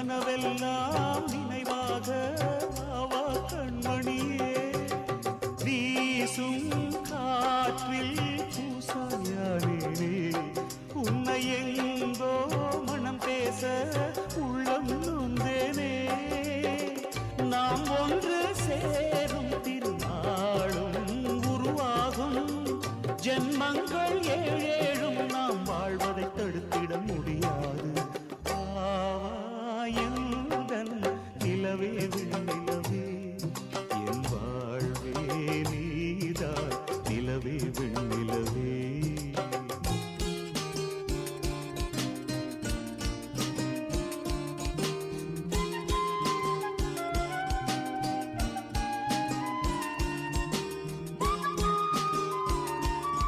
கனவெல்லாம் நினைவாக ஆவா கண்மணியே வீசும் காற்றில் பூசாயானே உன்னை எங்கோ மனம் பேச உள்ளம் நொந்தேனே நாம் ஒன்று சேரும் திருநாளும் உருவாகும் ஜென்மங்கள் ஏழேழும் நாம் வாழ்வதை தடுத்திட முடியாது ஆவாயுடன் நிலவே விண்ணிலவே என் வாழ்வே நீதான் நிலவே விண்ணிலவே